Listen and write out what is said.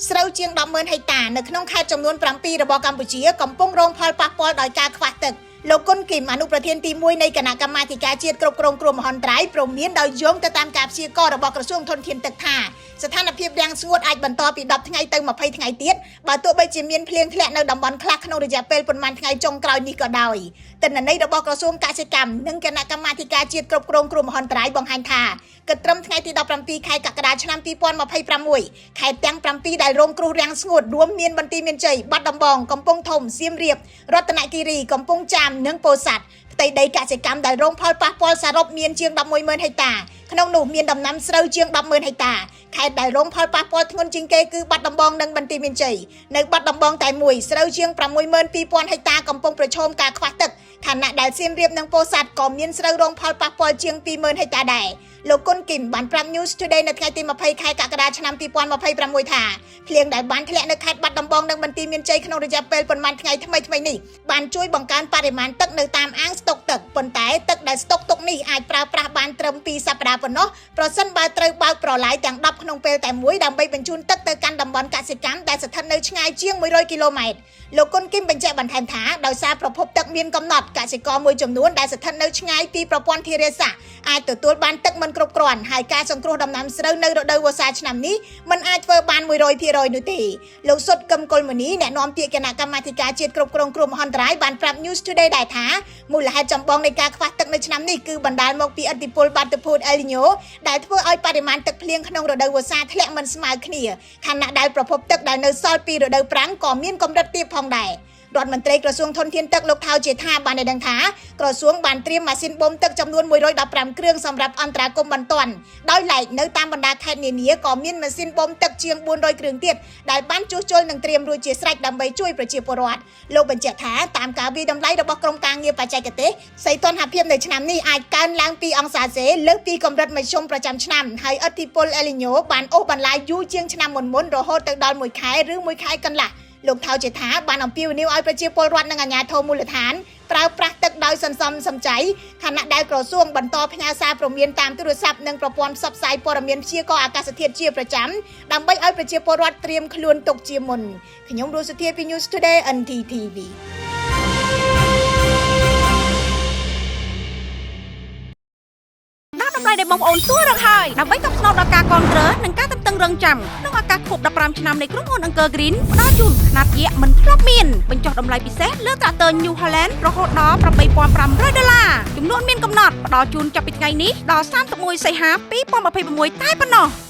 ស្រូវជាង 10,000 ហិកតា នៅក្នុងខេត្តចំនួន 7 របស់កម្ពុជាកំពុងរងផលប៉ះពាល់ដោយការខ្វះទឹកលោកគុណគីមអនុប្រធានទី1នៃគណៈកម្មាធិការជាតិគ្រប់គ្រងគ្រោះមហន្តរាយព្រមមានដោយយោងទៅតាមការព្យាករណ៍របស់ក្រសួងធនធានទឹកថាស្ថានភាពរាំងស្ងួតអាចបន្តពី10ថ្ងៃទៅ20ថ្ងៃទៀតបើទោះបីជាមានភ្លៀងធ្លាក់នៅតំបន់ខ្លះក្នុងរយៈពេលប៉ុន្មានថ្ងៃចុងក្រោយនេះក៏ដោយទិន្នន័យរបស់ក្រសួងកសិកម្មនិងគណៈកម្មាធិការជាតិគ្រប់គ្រងគ្រោះមហន្តរាយបង្ហាញថាគិតត្រឹមថ្ងៃទី17ខែកក្កដាឆ្នាំ2026ខេត្តទាំង7ដែលរងគ្រោះរាំងស្ងួតរួមមានបន្ទាយមានជ័យបាត់ដំបងកំពង់ធំសៀមរាបរតនគិរីកំពង់ចាមនិងពោធិ៍សាត់ផ្ទៃដីកសិកម្មដែលរងផលប៉ះពាល់សរុបមានជាង 11,000 ហិកតា ក្នុងនោះមានដំណាំស្រូវជាង 10,000 ហិកតា ខេត្តដែលរងផលប៉ះពាល់ធ្ងន់ជាងគេគឺបាត់ដំបងនិងបន្ទាយមានជ័យនៅបាត់ដំបងតែមួយស្រូវជាង 62,000 ហិកតាកំពុងប្រឈមការខ្វះទឹកខណៈដែលសៀមរាបនិងពោធិ៍សាត់ក៏មានស្រូវរងផលប៉ះពាល់ជាង 20,000 ហិកតាដែរលោកគុណគីមបានប្រាប់ News Today នៅថ្ងៃទី20ខែកក្កដាឆ្នាំ2026ថាភ្លៀងដែលបានធ្លាក់នៅខេត្តបាត់ដំបងនិងបន្ទាយមានជ័យក្នុងរយៈពេលប៉ុន្មានថ្ងៃថ្មីនេះបានជួយបង្កើនបរិមាណទឹកនៅតាមអាងស្តុកទឹកប៉ុន្តែទឹកដែលស្តុកទុកនេះអាចប្រើប្រាស់បានត្រឹម2សប្តាហ៍ប៉ុណ្ណោះប្រសិនបើត្រូវបើកប្រឡាយទាំង10ក្នុងពេលតែមួយដើម្បីបញ្ជូនទឹកទៅកាន់តំបន់កសិកម្មដែលស្ថិតនៅឆ្ងាយជាង100គីឡូម៉ែត្រលោកគុណគីមបញ្ជាក់បន្ថែមថាដោយសារប្រភពទឹកមានកំណត់កសិករមួយចំនួនដែលស្ថិតនៅឆ្ងាយពីប្រព័ន្ធធារាសាស្ត្រអាចទទួលបានទឹកមិនគ្រប់គ្រាន់ហើយការសង្គ្រោះដំណាំស្រូវនៅរដូវវស្សាឆ្នាំនេះមិនអាចធ្វើបាន 100% នោះទេលោកសុតកឹមកុលមុនីអ្នកនាំពាក្យគណៈកម្មាធិការជាតិគ្រប់គ្រងគ្រោះមហន្តរាយបានប្រាប់ News Today ដែរថាមូលហេតុចម្បងនៃការខ្វះទឹកនៅឆ្នាំនេះគឺបណ្ដាលមកពីឥទ្ធិពលបាតុភូតអេលនីញ៉ូដែលធ្វើឲ្យបរិមាណទឹកភ្លៀងក្នុងរដូវវស្សាធ្លាក់មិនស្មើគ្នាខណៈដែលប្រភពទឹកដែលនៅសល់ពីរដូវប្រាំងក៏មានកម្រិតទាបផងដែររដ្ឋមន្ត្រីក្រសួងធនធានទឹកលោកថៅជាថាបានឲ្យដឹងថាក្រសួងបានត្រៀមម៉ាស៊ីនបូមទឹកចំនួន115គ្រឿងសម្រាប់អន្តរាគមន៍បន្ទាន់ដោយឡែកនៅតាមបណ្ដាខេត្តនានាក៏មានម៉ាស៊ីនបូមទឹកជាង400គ្រឿងទៀតដែលបានជួសជុលនិងត្រៀមរួចជាស្រេចដើម្បីជួយប្រជាពលរដ្ឋលោកបញ្ជាក់ថាតាមការវិតម្លៃរបស់ក្រុមការងារបច្ចេកទេសសីតុណ្ហភាពនៅឆ្នាំនេះអាចកើនឡើង2អង្សាសេលើសពីកម្រិតមធ្យមប្រចាំឆ្នាំហើយឥទ្ធិពលអេលនីញ៉ូបានអូសបន្លាយយូរជាងឆ្នាំមុនរហូតទៅដល់1ខែឬ1ខែកន្លះលោកថៅជាថាបានអំពាវនាវឲ្យប្រជាពលរដ្ឋនិងអាជ្ញាធរមូលដ្ឋានប្រើប្រាស់ទឹកដោយសន្សំសំចៃខណៈដែលក្រសួងបន្តផ្ញើសារព្រមានតាមទូរស័ព្ទនិងប្រព័ន្ធផ្សព្វផ្សាយព័ត៌មានព្យាករណ៍អាកាសធាតុជាប្រចាំដើម្បីឲ្យប្រជាពលរដ្ឋត្រៀមខ្លួនទុកជាមុនខ្ញុំរស់សុធាពី News Today NTTVដើម្បីឲ្យបងប្អូនទួរកហើយដើម្បីតបស្នងដល់ការគ្រប់គ្រងនិងការតឹងរឹងចាំក្នុងឱកាសខួប15ឆ្នាំនៃក្រុមហ៊ុនអង្គរ Green ផ្ដល់ជូនຂະຫນាត់យក្សមិនធ្លាប់មានបញ្ចុះតម្លៃពិសេសលើត្រាក់ទ័រ New Holland រហូតដល់$8,500ចំនួនមានកំណត់ផ្ដល់ជូនចាប់ពីថ្ងៃនេះដល់31សីហា2026តែប៉ុណ្ណោះ